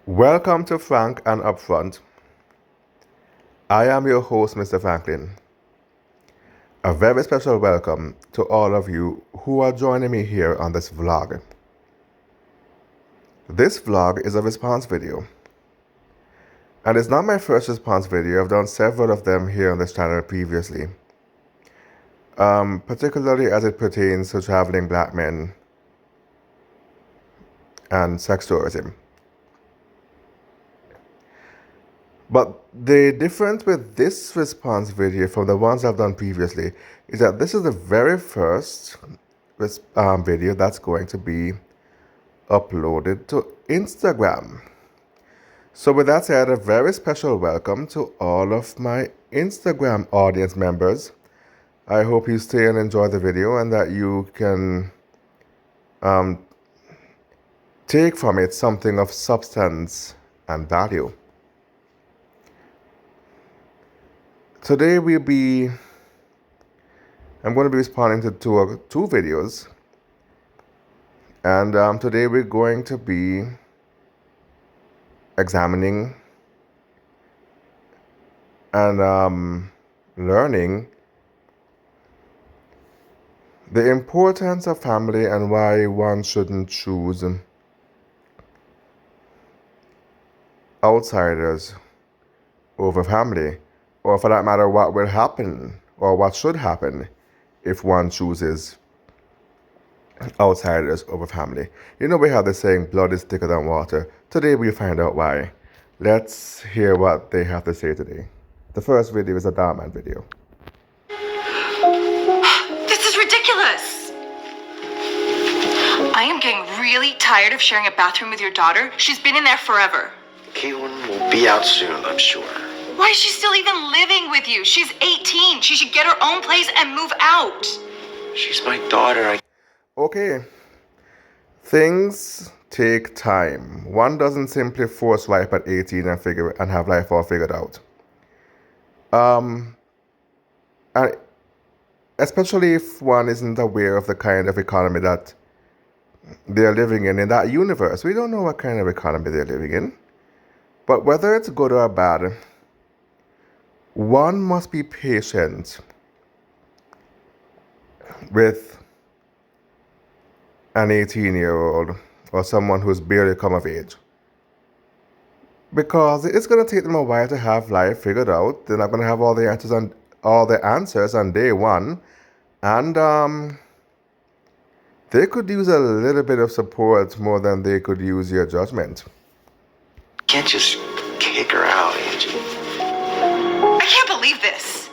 Welcome to Frank and Upfront. I am your host, Mr. Franklin. A very special welcome to all of you who are joining me here on this vlog. This vlog is a response video. And it's not my first response video. I've done several of them here on this channel previously. Particularly as it pertains to traveling black men and sex tourism. But the difference with this response video from the ones I've done previously is that this is the very first video that's going to be uploaded to Instagram. So with that said, a very special welcome to all of my Instagram audience members. I hope you stay and enjoy the video and that you can take from it something of substance and value. Today I'm going to be responding to two videos, and today we're going to be examining and learning the importance of family and why one shouldn't choose outsiders over family. Or for that matter, what will happen or what should happen if one chooses outsiders over family. You know, we have the saying, blood is thicker than water. Today we'll find out why. Let's hear what they have to say today. The first video is a Dhar Mann video. This is ridiculous! I am getting really tired of sharing a bathroom with your daughter. She's been in there forever. Caitlin will be out soon, I'm sure. Why is she still even living with you? She's 18. She should get her own place and move out. She's my daughter. Okay. Things take time. One doesn't simply force life at 18 and have life all figured out. And especially if one isn't aware of the kind of economy that they're living in that universe. We don't know what kind of economy they're living in. But whether it's good or bad, one must be patient with an 18-year-old or someone who's barely come of age. Because it's going to take them a while to have life figured out. They're not going to have all the answers on day one. And they could use a little bit of support more than they could use your judgment. Can't just kick her out, Angie. I can't believe this.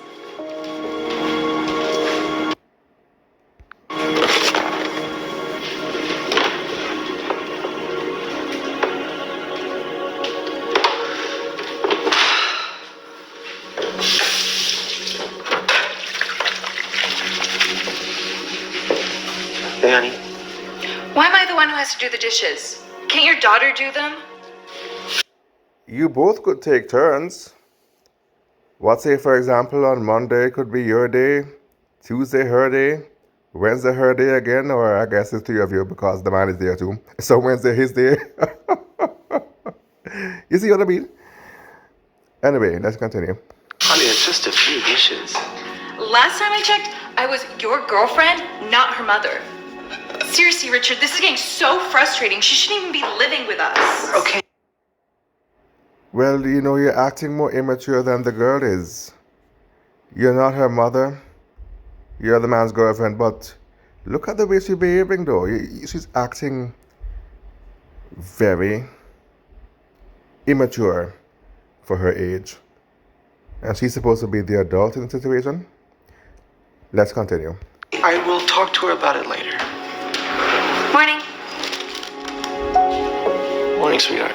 Hey, honey. Why am I the one who has to do the dishes? Can't your daughter do them? You both could take turns. What say, for example, on Monday could be your day, Tuesday her day, Wednesday her day again, or I guess it's three of you because the man is there too. So Wednesday his day. You see what I mean? Anyway, let's continue. Honey, it's just a few dishes. Last time I checked, I was your girlfriend, not her mother. Seriously, Richard, this is getting so frustrating. She shouldn't even be living with us. Okay. Well, you know, you're acting more immature than the girl is. You're not her mother. You're the man's girlfriend, but look at the way she's behaving, though. She's acting very immature for her age. And she's supposed to be the adult in the situation. Let's continue. I will talk to her about it later. Morning. Morning, sweetheart.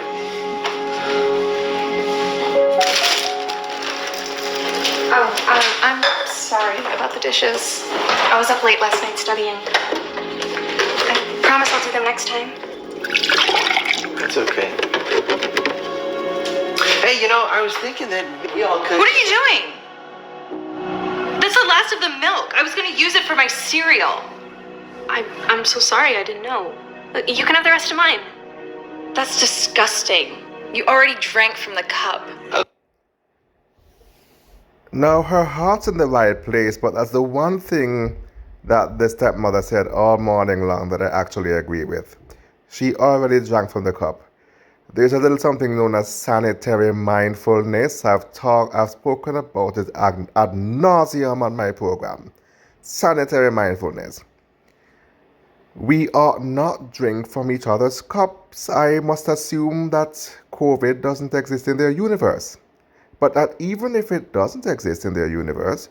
I'm sorry about the dishes. I was up late last night studying. I promise I'll do them next time. That's okay. Hey, you know, I was thinking that we all could... What are you doing? That's the last of the milk. I was going to use it for my cereal. I'm so sorry. I didn't know. You can have the rest of mine. That's disgusting. You already drank from the cup. Now, her heart's in the right place, but that's the one thing that the stepmother said all morning long that I actually agree with. She already drank from the cup. There's a little something known as sanitary mindfulness. I've spoken about it ad nauseum on my program. Sanitary mindfulness. We ought not drink from each other's cups. I must assume that COVID doesn't exist in their universe. But that even if it doesn't exist in their universe,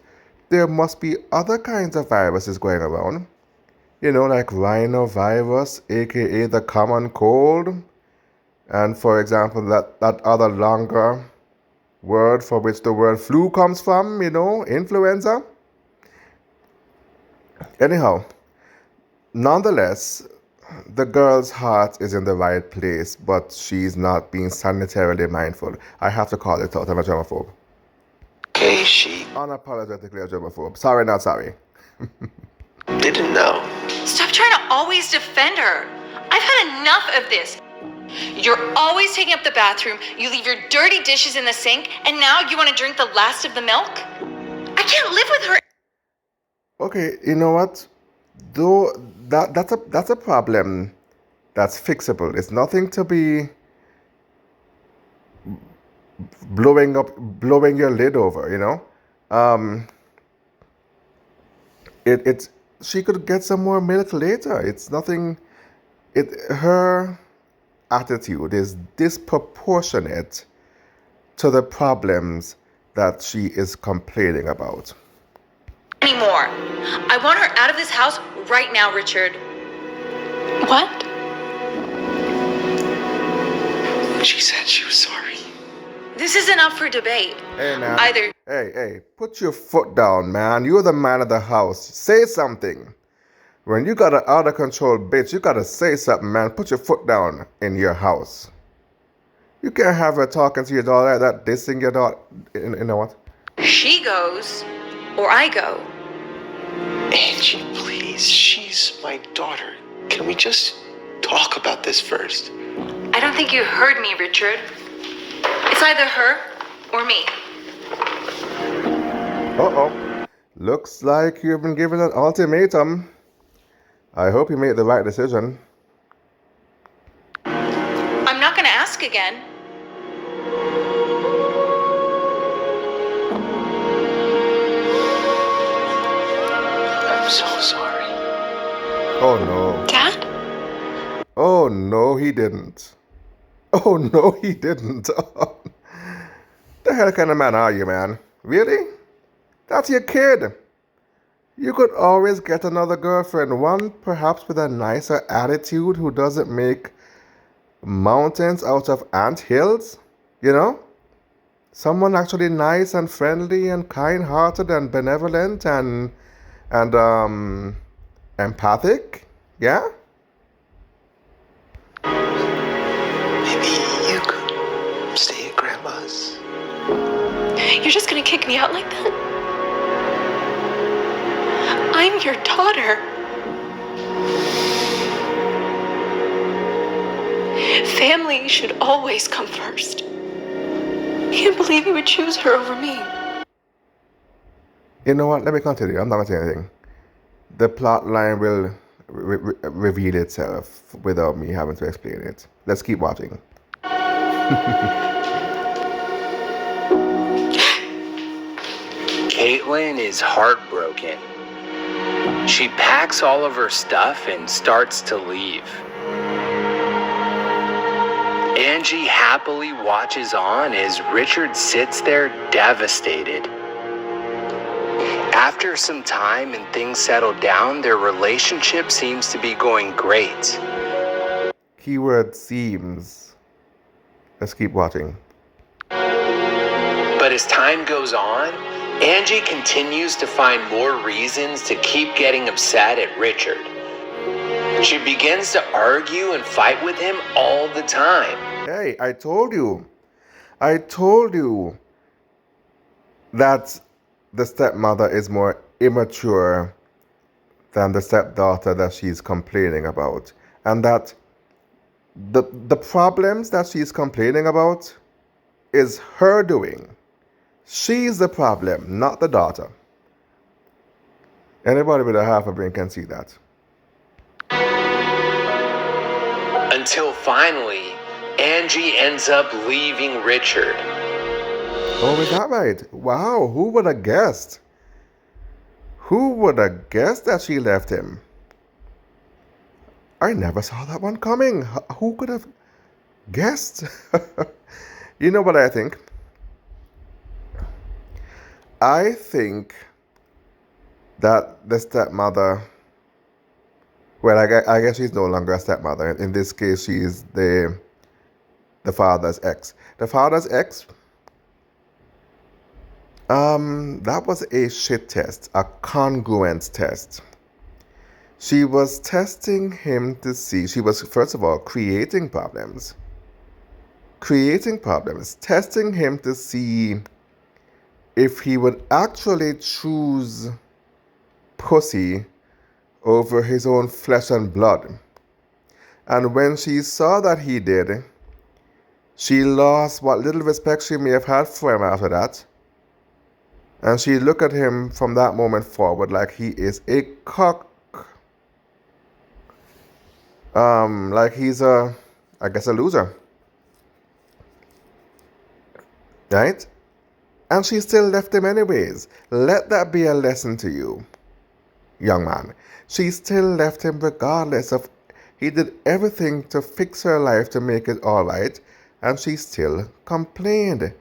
there must be other kinds of viruses going around. You know, like rhinovirus, aka the common cold. And for example, that other longer word for which the word flu comes from, influenza. Anyhow, nonetheless, the girl's heart is in the right place, but she's not being sanitarily mindful. I have to call it out. I'm a germaphobe. Okay, she Unapologetically a germaphobe. Sorry, not sorry. didn't know. Stop trying to always defend her. I've had enough of this. You're always taking up the bathroom, you leave your dirty dishes in the sink, and now you want to drink the last of the milk? I can't live with her. Okay, you know what? Though that's a problem that's fixable. It's nothing to be blowing your lid over. It's she could get some more milk later. It's nothing. Her attitude is disproportionate to the problems that she is complaining about. Anymore. I want her out of this house right now, Richard. What? She said she was sorry. This isn't up for debate. Hey, man. Either. Hey, put your foot down, man. You're the man of the house. Say something. When you got an out of control bitch, you gotta say something, man. Put your foot down in your house. You can't have her talking to your daughter like that, dissing your daughter. You know what? She goes, or I go. Angie, please. She's my daughter. Can we just talk about this first? I don't think you heard me, Richard. It's either her or me. Uh-oh. Looks like you've been given an ultimatum. I hope you made the right decision. I'm not gonna ask again. I'm so sorry. Oh no. Dad? Oh no, he didn't. Oh no, he didn't. The hell kind of man are you, man? Really? That's your kid. You could always get another girlfriend, one perhaps with a nicer attitude who doesn't make mountains out of anthills, Someone actually nice and friendly and kind-hearted and benevolent and empathic, yeah? Maybe you could stay at Grandma's. You're just gonna kick me out like that? I'm your daughter. Family should always come first. I can't believe you would choose her over me. You know what? Let me continue. I'm not going to say anything. The plot line will reveal itself without me having to explain it. Let's keep watching. Caitlin is heartbroken. She packs all of her stuff and starts to leave. Angie happily watches on as Richard sits there devastated. After some time and things settle down, their relationship seems to be going great. Keyword seems. Let's keep watching. But as time goes on, Angie continues to find more reasons to keep getting upset at Richard. She begins to argue and fight with him all the time. Hey, I told you that the stepmother is more immature than the stepdaughter that she's complaining about. And that The problems that she's complaining about is her doing. She's the problem, not the daughter. Anybody with a half a brain can see that. Until finally, Angie ends up leaving Richard. Oh, is that right? Wow, who would have guessed? Who would have guessed that she left him? I never saw that one coming. Who could have guessed? You know what I think? I think that the stepmother, well, I guess she's no longer a stepmother. In this case, she is the father's ex. The father's ex, that was a shit test, a congruence test. She was testing him to see, she was, first of all, creating problems, testing him to see if he would actually choose pussy over his own flesh and blood. And when she saw that he did, she lost what little respect she may have had for him after that. And she looked at him from that moment forward like he is a cock. Like he's I guess a loser. Right? And she still left him anyways. Let that be a lesson to you, young man. She still left him regardless of, he did everything to fix her life to make it all right, and she still complained.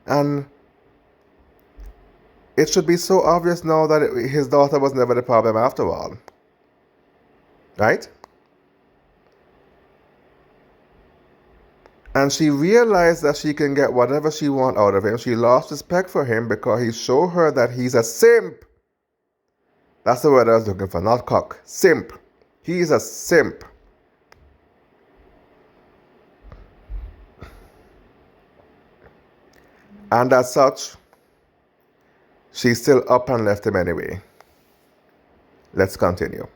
And it should be so obvious now that his daughter was never the problem after all. Right? And she realized that she can get whatever she wants out of him. She lost respect for him because he showed her that he's a simp. That's the word I was looking for, not cock. Simp. He's a simp. And as such, she's still up and left him anyway. Let's continue.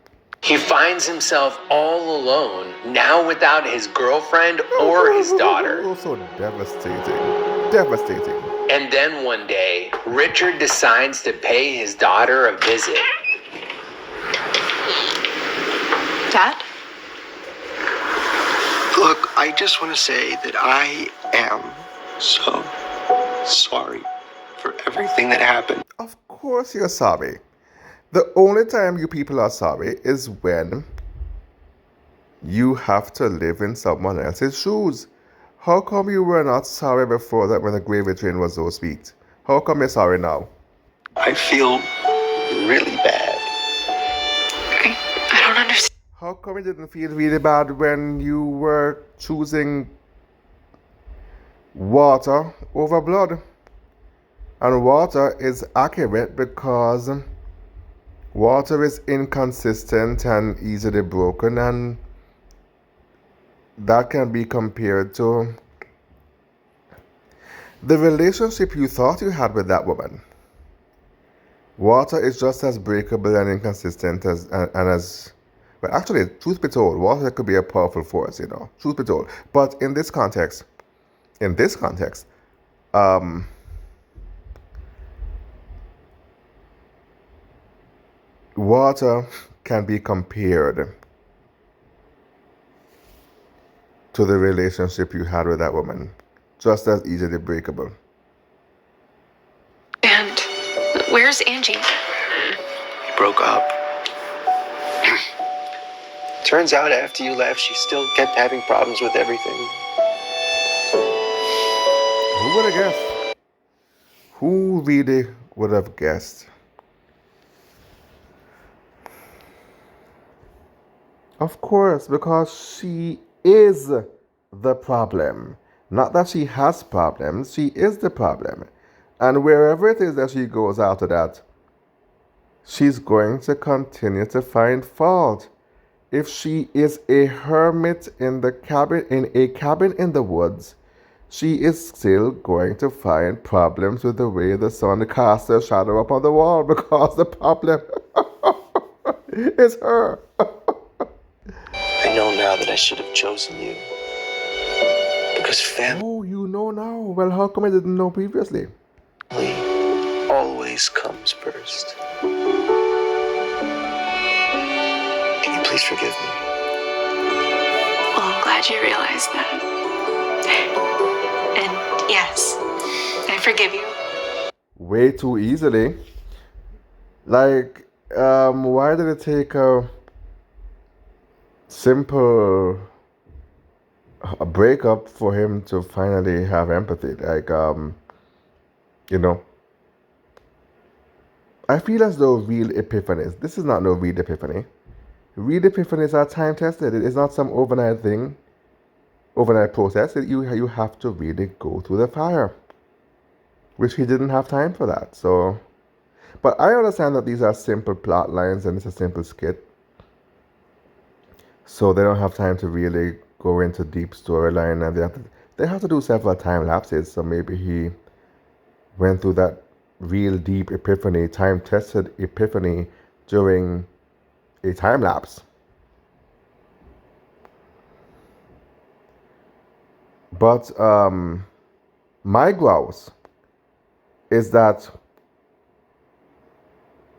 He finds himself all alone, now without his girlfriend or his daughter. Oh, so devastating. Devastating. And then one day, Richard decides to pay his daughter a visit. Dad? Look, I just want to say that I am so sorry for everything that happened. Of course you're sorry. The only time you people are sorry is when you have to live in someone else's shoes. How come you were not sorry before that when the gravy train was so sweet? How come you're sorry now? I feel really bad. I don't understand. How come you didn't feel really bad when you were choosing water over blood? And water is accurate because water is inconsistent and easily broken, and that can be compared to the relationship you thought you had with that woman. Water is just as breakable and inconsistent as well, actually, truth be told, water could be a powerful force, truth be told. But in this context, water can be compared to the relationship you had with that woman, just as easily breakable. And where's Angie? We broke up. Turns out after you left, she still kept having problems with everything. Who would have guessed? Who really would have guessed? Of course, because she is the problem. Not that she has problems, she is the problem. And wherever it is that she goes after that, she's going to continue to find fault. If she is a hermit in a cabin in the woods, she is still going to find problems with the way the sun casts a shadow upon the wall, because the problem is her. I know now that I should have chosen you. Because family Oh, you know now. Well, how come I didn't know previously? always comes first. Can you please forgive me? Well, I'm glad you realized that. And yes, I forgive you. Way too easily. Like, why did it take a simple a breakup for him to finally have empathy? Like, you know, I feel as though real epiphanies, this is not no real epiphany. Real epiphanies are time tested. It is not some overnight thing, overnight process. You have to really go through the fire, which he didn't have time for that. So, but I understand that these are simple plot lines and it's a simple skit. So they don't have time to really go into deep storyline, and they have to do several time lapses. So maybe he went through that real deep epiphany, time tested epiphany during a time lapse. But my grouse is that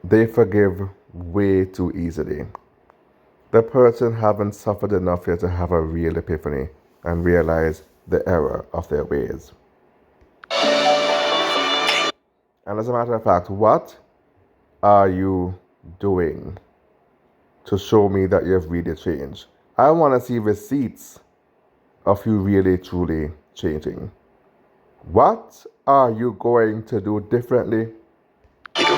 they forgive way too easily. The person haven't suffered enough yet to have a real epiphany and realize the error of their ways. And as a matter of fact, what are you doing to show me that you've really changed? I want to see receipts of you really truly changing. What are you going to do differently? You do.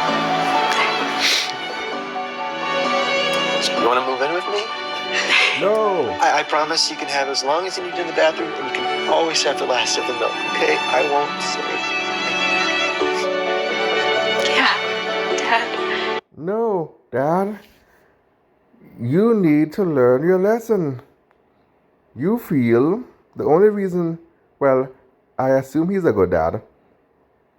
So you want to move in with me? No. I promise you can have as long as you need in the bathroom, and you can always have the last of the milk, okay? I won't say. Yeah, Dad. No, Dad. You need to learn your lesson. You feel the only reason, well, I assume he's a good dad,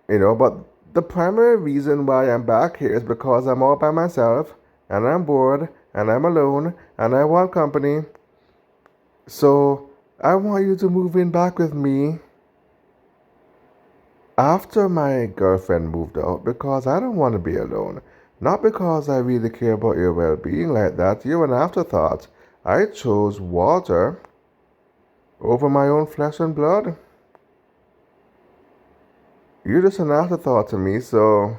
but the primary reason why I'm back here is because I'm all by myself and I'm bored and I'm alone and I want company. So I want you to move in back with me after my girlfriend moved out because I don't want to be alone. Not because I really care about your well being like that. You're an afterthought. I chose Walter over my own flesh and blood. You're just an afterthought to me, so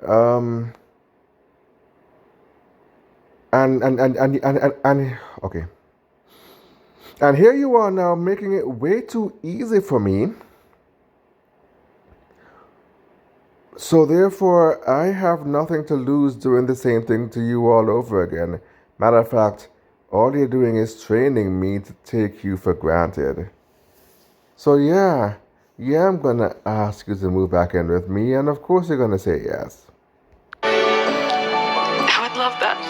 um and okay. And here you are now making it way too easy for me. So therefore I have nothing to lose doing the same thing to you all over again. Matter of fact, all you're doing is training me to take you for granted. So yeah, I'm gonna ask you to move back in with me, and of course you're gonna say yes. I would love that.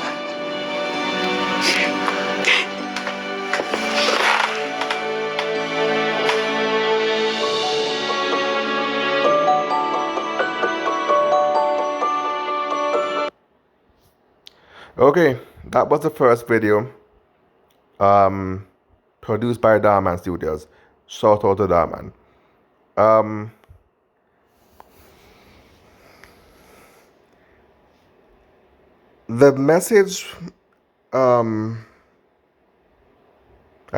Okay, that was the first video. Produced by Dhar Mann Studios. Shout out to Dhar Mann. The message, I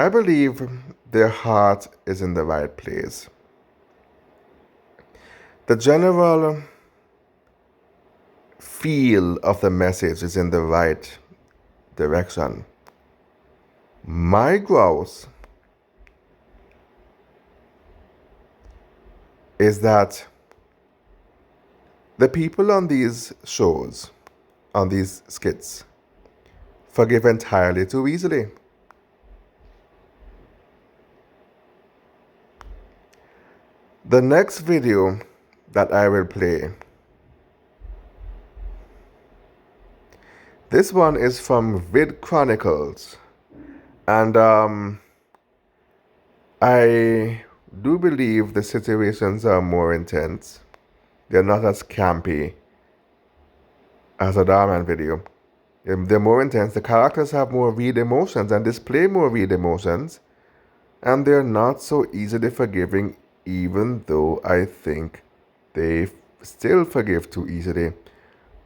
believe their heart is in the right place. The general feel of the message is in the right direction. My grouse is that the people on these shows, on these skits, forgive entirely too easily. The next video that I will play, this one is from Vid Chronicles, and I do believe the situations are more intense. They're not as campy as a Dhar Mann video. They're more intense. The characters have more real emotions and display more real emotions. And they're not so easily forgiving, even though I think they still forgive too easily.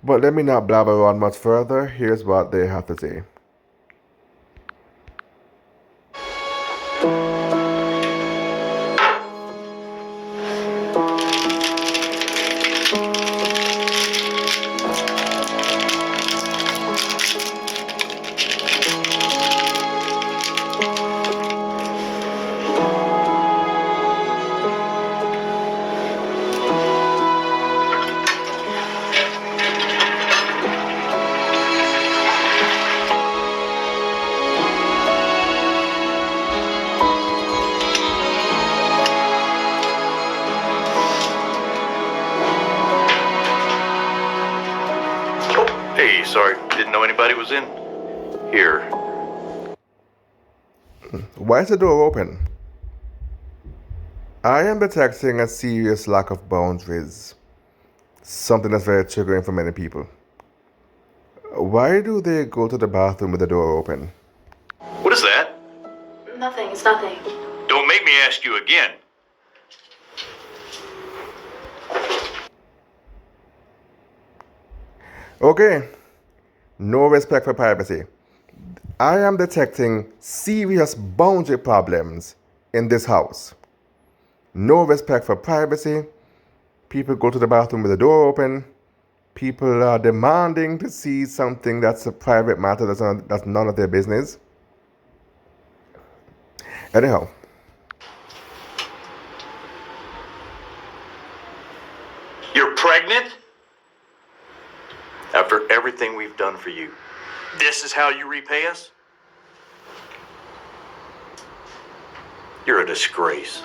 But let me not blabber on much further. Here's what they have to say. Hey, sorry, didn't know anybody was in here. Why is the door open? I am detecting a serious lack of boundaries, something that's very triggering for many people. Why do they go to the bathroom with the door open? What is that? Nothing, it's nothing. Don't make me ask you again. Okay, no respect for privacy. I am detecting serious boundary problems in this house. No respect for privacy. People go to the bathroom with the door open. People are demanding to see something that's a private matter that's none of their business. Anyhow, You're pregnant? After everything we've done for you, this is how you repay us? You're a disgrace.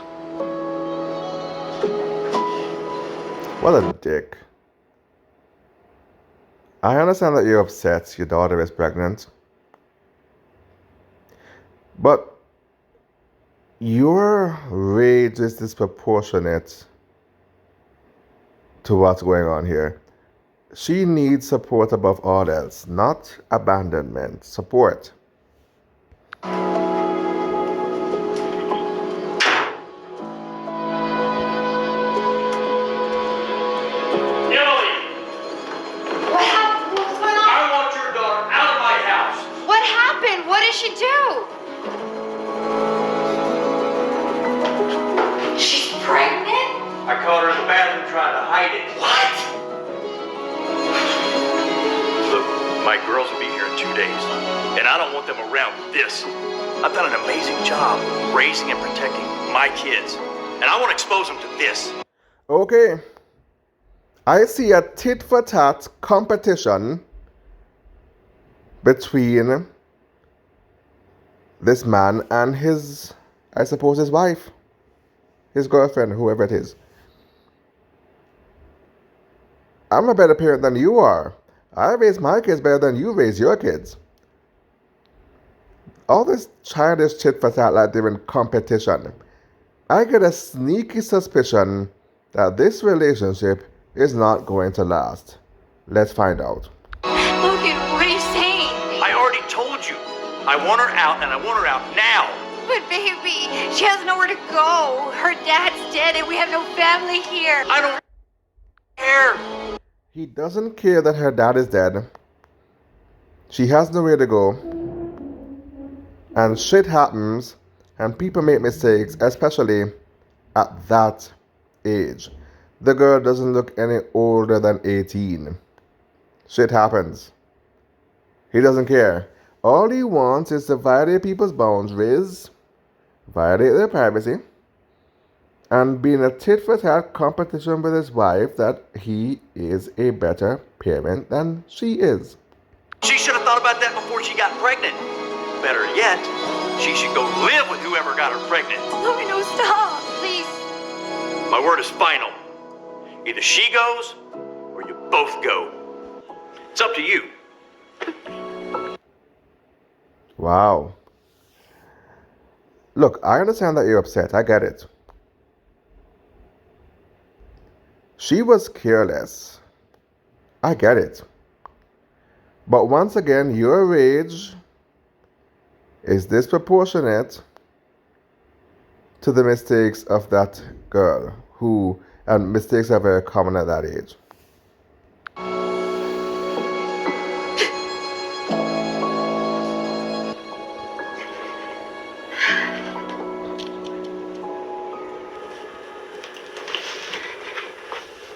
what a dick. I understand that you're upset your daughter is pregnant. But your rage is disproportionate to what's going on here. She needs support above all else, not abandonment. Support. Emily! What happened? What's going on? I want your daughter out of my house! What happened? What did she do? She's pregnant? I caught her in the bathroom trying to hide it. What? Look, my girls will be here in 2 days, and I don't want them around this. I've done an amazing job raising and protecting my kids, and I want to expose them to this. Okay. I see a tit for tat competition between this man and his, I suppose, his wife, his girlfriend, whoever it is. I'm a better parent than you are. I raise my kids better than you raise your kids. All this childish tit for tat like they're in competition. I get a sneaky suspicion that this relationship is not going to last. Let's find out. Logan, what are you saying? I already told you. I want her out, and I want her out now. But baby, she has nowhere to go. Her dad's dead and we have no family here. I don't care. He doesn't care that her dad is dead. She has nowhere to go. And shit happens, and people make mistakes, especially at that age. The girl doesn't look any older than 18. Shit happens. He doesn't care. All he wants is to violate people's boundaries, violate their privacy, and be in a tit-for-tat competition with his wife that he is a better parent than she is. She should have thought about that before she got pregnant. Better yet, she should go live with whoever got her pregnant. Logan, no, stop, please. My word is final. Either she goes, or you both go. It's up to you. Wow. Look, I understand that you're upset. I get it. She was careless. I get it. But once again, your rage is disproportionate to the mistakes of that girl who, and mistakes are very common at that age.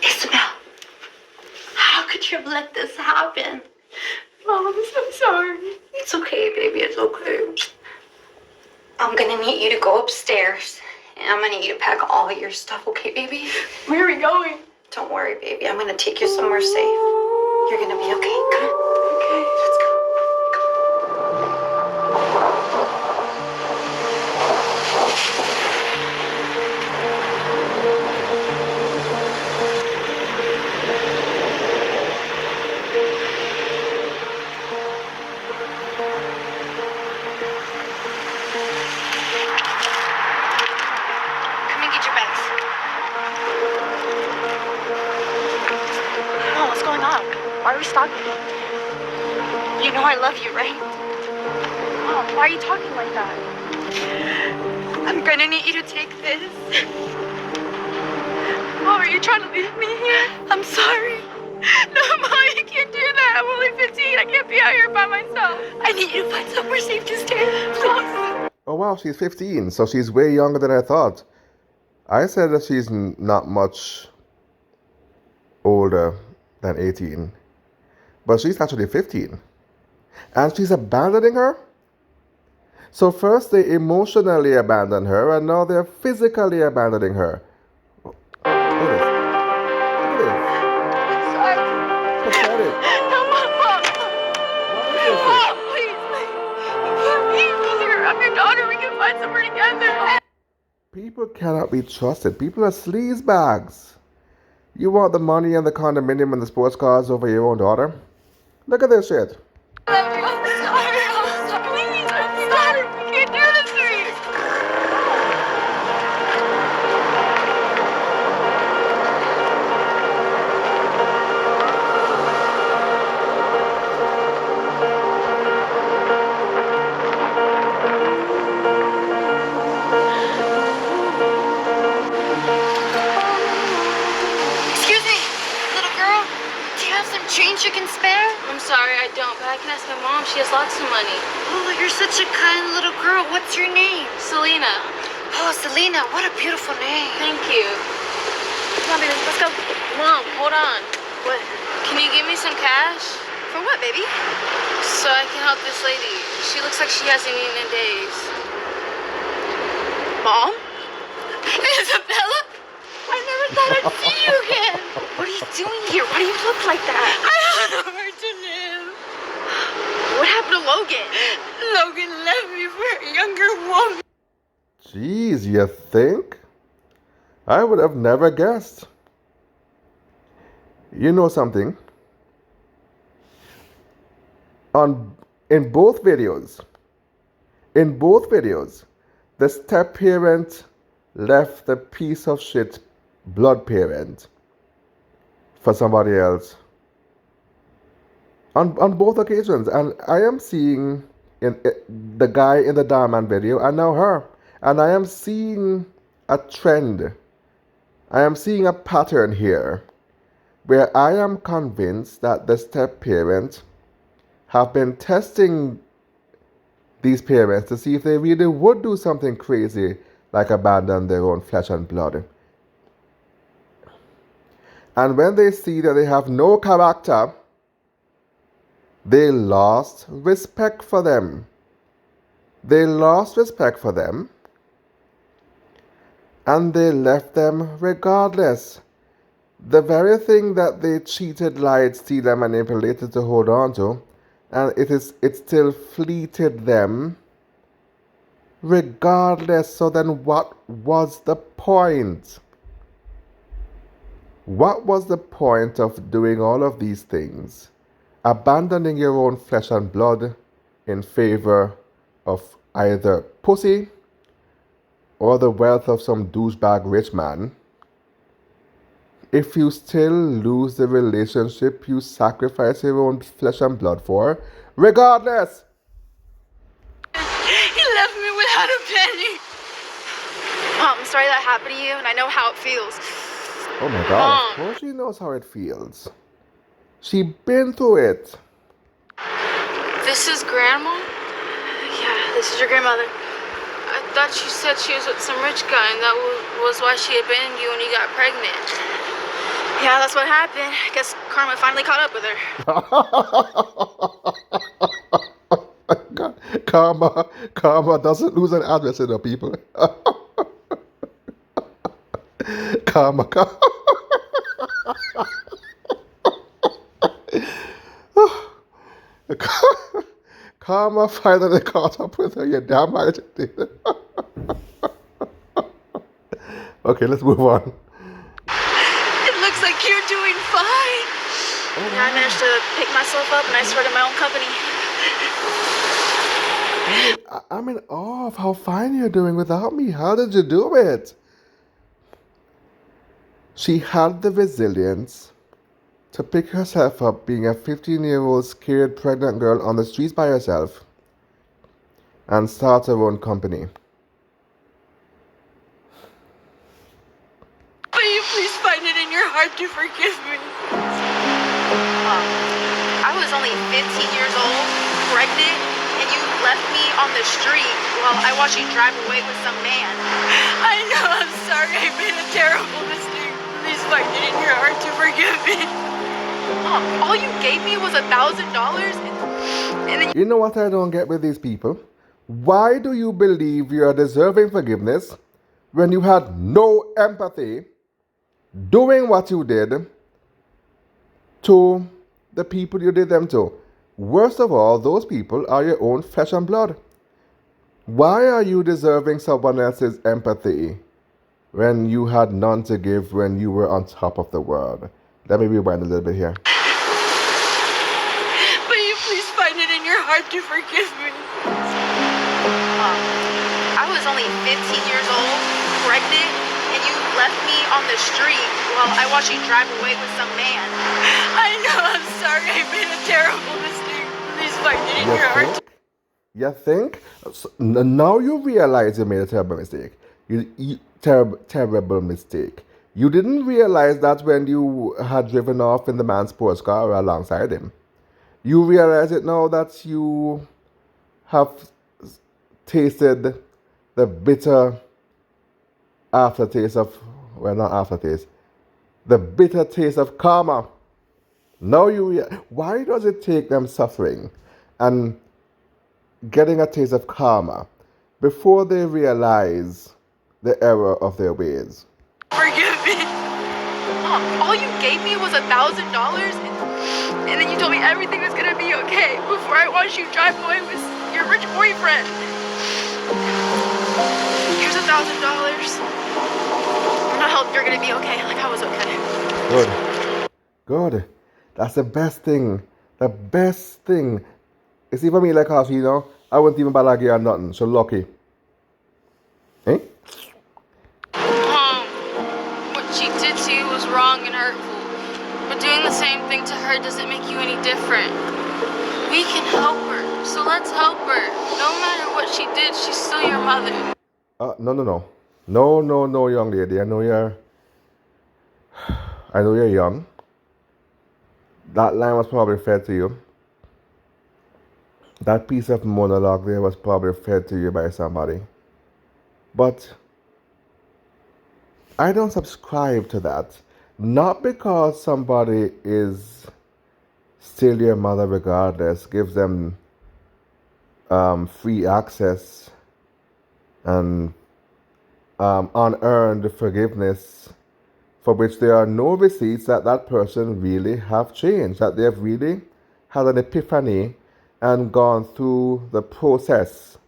Isabel, how could you have let this happen? Mom, I'm so sorry. It's okay, baby. It's okay. I'm gonna need you to go upstairs, and I'm gonna need you to pack all your stuff, okay, baby? Where are we going? Don't worry, baby. I'm gonna take you somewhere safe. You're gonna be okay. Come on. Okay. Let's go. Come and get your bags. Oh, what's going on? Why are we stopping? You know I love you, right? Mom, why are you talking like that? I'm gonna need you to take this. Mom, are you trying to leave me here? I'm sorry. No, Mom, you can't do that. I'm only 15. I can't be out here by myself. I need you to find somewhere safe to stay, please. Oh wow, she's 15, so she's way younger than I thought. I said that she's not much older than 18, but she's actually 15. And she's abandoning her? So first they emotionally abandoned her, and now they're physically abandoning her. Look at this. Look at I'm sorry. this. Pathetic. No, Mom. What is this? Mom, please. You can't leave me here. I'm your daughter. We can find somewhere together. People cannot be trusted. People are sleazebags. You want the money and the condominium and the sports cars over your own daughter? Look at this shit. I'm sorry. Please, I'm sorry. You can't do this to me. Excuse me, little girl. Do you have some change you can spare? I'm sorry, I don't, but I can ask my mom. She has lots of money. Oh, you're such a kind little girl. What's your name? Selena. Oh, Selena. What a beautiful name. Thank you. Come on, baby, let's go. Mom, hold on. What? Can you give me some cash? For what, baby? So I can help this lady. She looks like she hasn't eaten in days. Mom? Isabella? I never thought I'd see you again. What are you doing here? Why do you look like that? I have nowhere to live. What happened to Logan? Logan left me for a younger woman. Jeez, you think? I would have never guessed. You know something? In both videos, the step parent left the piece of shit blood parent for somebody else. On both occasions, and I am seeing the guy in the Dhar Mann video and now her, and I am seeing a trend. I am seeing a pattern here where I am convinced that the step parent have been testing these parents to see if they really would do something crazy like abandon their own flesh and blood. And when they see that they have no character, they lost respect for them. They lost respect for them, and they left them regardless. The very thing that they cheated, lied, steal, and manipulated to hold on to, and it still fleeted them regardless. So then what was the point? What was the point of doing all of these things? Abandoning your own flesh and blood in favor of either pussy or the wealth of some douchebag rich man. If you still lose the relationship you sacrifice your own flesh and blood for, regardless. He left me without a penny. Mom, I'm sorry that happened to you, and I know how it feels. Oh my God, of Mom. course she knows how it feels. She been through it. This is Grandma? Yeah, this is your grandmother. I thought you said she was with some rich guy, and that was why she abandoned you when you got pregnant. Yeah, that's what happened. I guess karma finally caught up with her. Karma doesn't lose an address, you know, people. Karma. Karma finally caught up with her. You're damn right it did. Okay, let's move on. It looks like you're doing fine. Yeah, I managed to pick myself up, and I started my own company. I'm in awe of how fine you're doing without me. How did you do it? She had the resilience to pick herself up being a 15-year-old scared pregnant girl on the streets by herself and start her own company. Will you please find it in your heart to forgive me? I was only 15 years old, pregnant, and you left me on the street while I watched you drive away with some man. I know, I'm sorry. I made a terrible mistake. Please find it in your heart to forgive me. Mom, all you gave me was $1,000, and then You know what I don't get with these people? Why do you believe you are deserving forgiveness when you had no empathy doing what you did to the people you did them to? Worst of all, those people are your own flesh and blood. Why are you deserving someone else's empathy when you had none to give when you were on top of the world? Let me rewind a little bit here. Will you please find it in your heart to forgive me? I was only 15 years old, pregnant, and you left me on the street while I watched you drive away with some man. I know, I'm sorry. I made a terrible mistake. Please find it in your heart. You think? Now you realize you made a terrible mistake. Terrible mistake. You didn't realize that when you had driven off in the man's sports car or alongside him. You realize it now that you have tasted the bitter aftertaste of, well, not aftertaste, the bitter taste of karma. Now why does it take them suffering and getting a taste of karma before they realize the error of their ways? Forgive me. Mom, all you gave me was $1,000, and then you told me everything was gonna be okay before I watched you drive away with your rich boyfriend. Here's $1,000. I hope you're gonna be okay, like I was okay. Good. That's the best thing. The best thing. You see, for me, like how you know, I wouldn't even bother give her nothing. So lucky. Eh? Mom, what she did to you was wrong and hurtful. But doing the same thing to her doesn't make you any different. We can help her, so let's help her. No matter what she did, she's still your mother. No, young lady. I know you're young. That line was probably fed to you. That piece of monologue there was probably fed to you by somebody. But I don't subscribe to that. Not because somebody is still your mother regardless, gives them free access and unearned forgiveness for which there are no receipts that that person really have changed, that they have really had an epiphany and gone through the process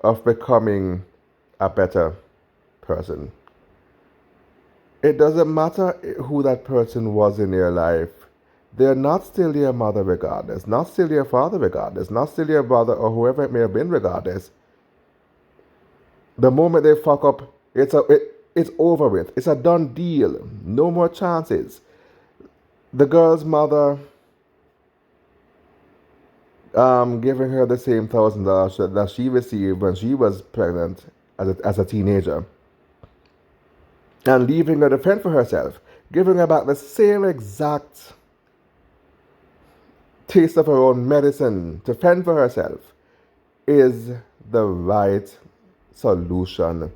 of becoming a better person. It doesn't matter who that person was in your life. They're not still your mother regardless, not still your father regardless, not still your brother or whoever it may have been regardless. The moment they fuck up, it's over with. It's a done deal. No more chances. The girl's mother giving her the same $1,000 that she received when she was pregnant as a teenager. and leaving her to fend for herself, giving her back the same exact taste of her own medicine to fend for herself, is the right solution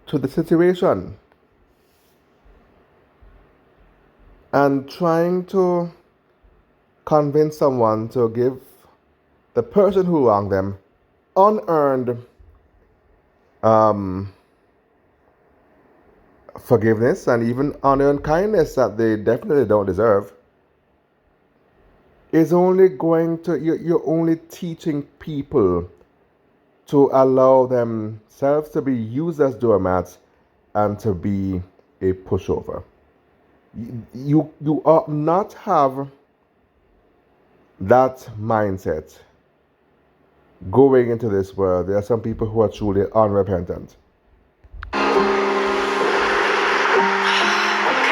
to the situation. And trying to convince someone to give the person who wronged them unearned forgiveness and even unearned kindness that they definitely don't deserve is only going to, you're only teaching people to allow themselves to be used as doormats and to be a pushover. You ought not have that mindset going into this world. There are some people who are truly unrepentant. Okay,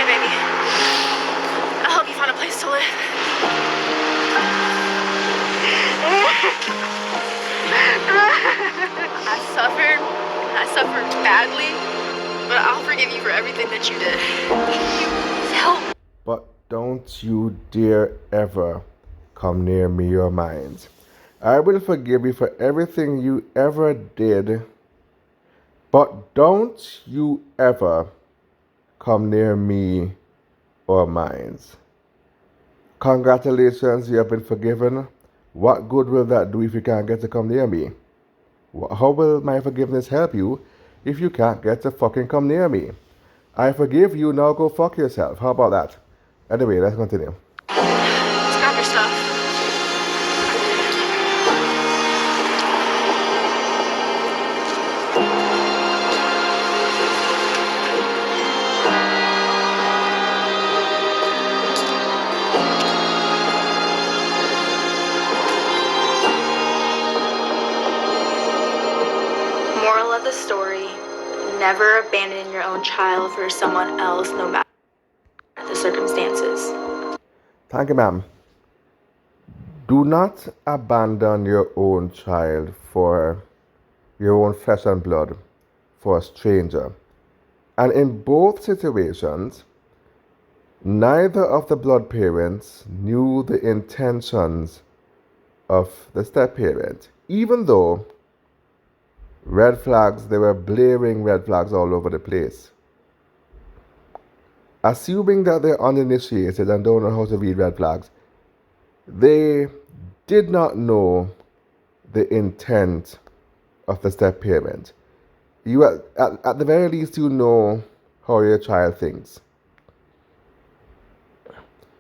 baby. I'll help you find a place to live. I suffered badly, but I'll forgive you for everything that you did. Help. But don't you dare ever come near me or mine. I will forgive you for everything you ever did, but don't you ever come near me or mine. Congratulations, you have been forgiven. What good will that do if you can't get to come near me? How will my forgiveness help you if you can't get to fucking come near me? I forgive you, now go fuck yourself. How about that? Anyway, let's continue. Let's grab your stuff. Moral of the story: never abandon your own child for someone else, no matter the circumstances. Thank you, ma'am. Do not abandon your own child for your own flesh and blood for a stranger. And in both situations, neither of the blood parents knew the intentions of the step parent, even though red flags, there were blaring red flags all over the place. Assuming that they're uninitiated and don't know how to read red flags, they did not know the intent of the step parent. You at the very least, you know how your child thinks.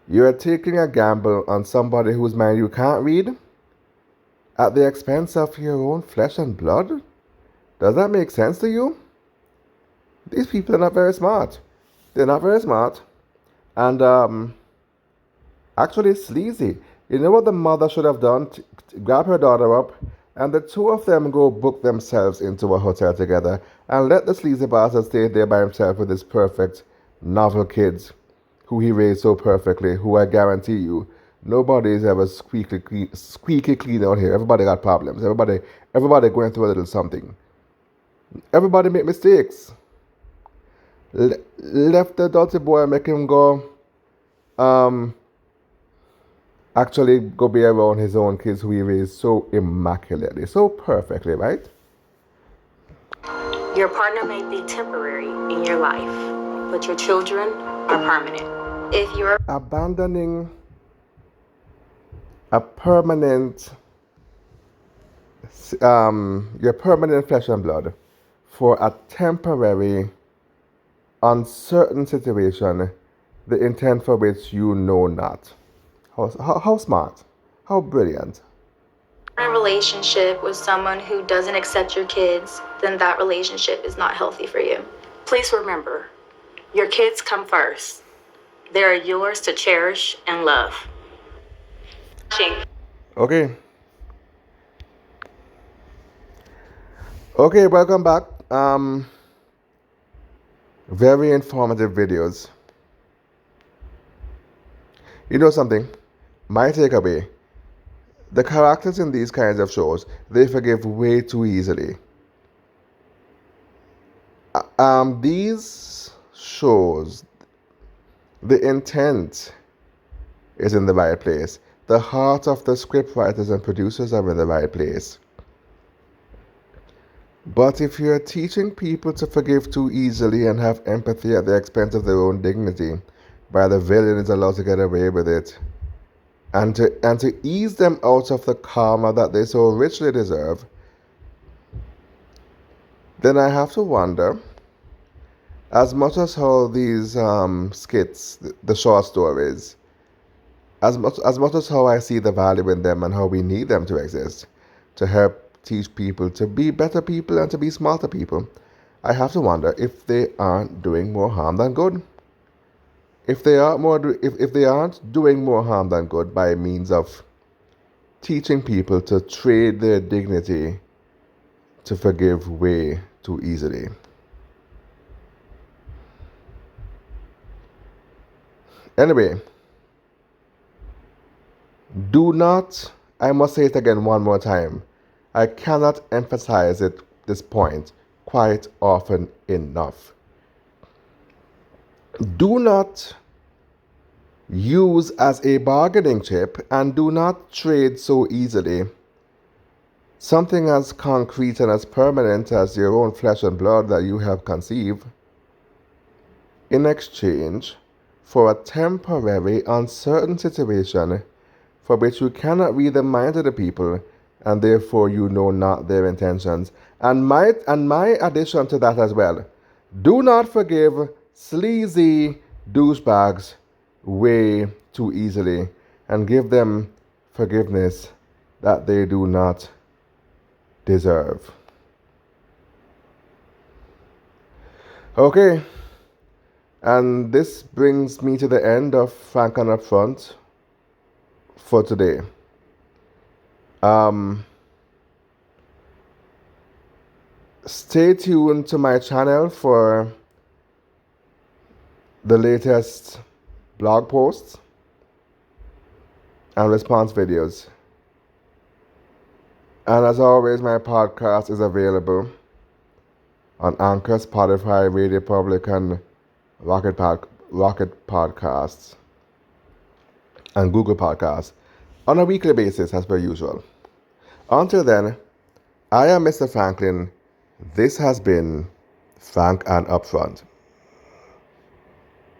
You are taking a gamble on somebody whose mind you can't read at the expense of your own flesh and blood? Does that make sense to you? These people are not very smart. They're not very smart. And actually sleazy. You know what the mother should have done? Grab her daughter up and the two of them go book themselves into a hotel together and let the sleazy bastard stay there by himself with his perfect novel kids who he raised so perfectly, who I guarantee you, nobody is ever squeaky clean out here. Everybody got problems. Everybody going through a little something. Everybody make mistakes. Left the dirty boy and make him go actually go be around his own kids who he raised so immaculately, so perfectly, right? Your partner may be temporary in your life, but your children are permanent. If you're abandoning a permanent your permanent flesh and blood for a temporary uncertain situation, the intent for which you know not. How smart, how brilliant. in a relationship with someone who doesn't accept your kids, then that relationship is not healthy for you. Please remember, your kids come first. They are yours to cherish and love. Okay, welcome back. Very informative videos. You know something? My takeaway: the characters in these kinds of shows, they forgive way too easily. These shows, the intent is in the right place. The heart of the script writers and producers are in the right place. But if you're teaching people to forgive too easily and have empathy at the expense of their own dignity, while the villain is allowed to get away with it, and to ease them out of the karma that they so richly deserve, then I have to wonder, as much as how these skits, the short stories, as much as how I see the value in them and how we need them to exist, to help teach people to be better people and to be smarter people, I have to wonder if they aren't doing more harm than good. If they aren't doing more harm than good by means of teaching people to trade their dignity to forgive way too easily. Anyway, do not, I must say it again one more time, I cannot emphasize this point quite often enough. Do not use as a bargaining chip and do not trade so easily something as concrete and as permanent as your own flesh and blood that you have conceived in exchange for a temporary uncertain situation for which you cannot read the minds of the people, and therefore you know not their intentions. And my addition to that as well, do not forgive sleazy douchebags way too easily, and give them forgiveness that they do not deserve. Okay, and this brings me to the end of Frank and Upfront for today. Stay tuned to my channel for the latest blog posts and response videos. And as always, my podcast is available on Anchor, Spotify, Radio Public, and Rocket Podcasts and Google Podcasts on a weekly basis as per usual. Until then, I am Mr. Franklin. This has been Frank and Upfront.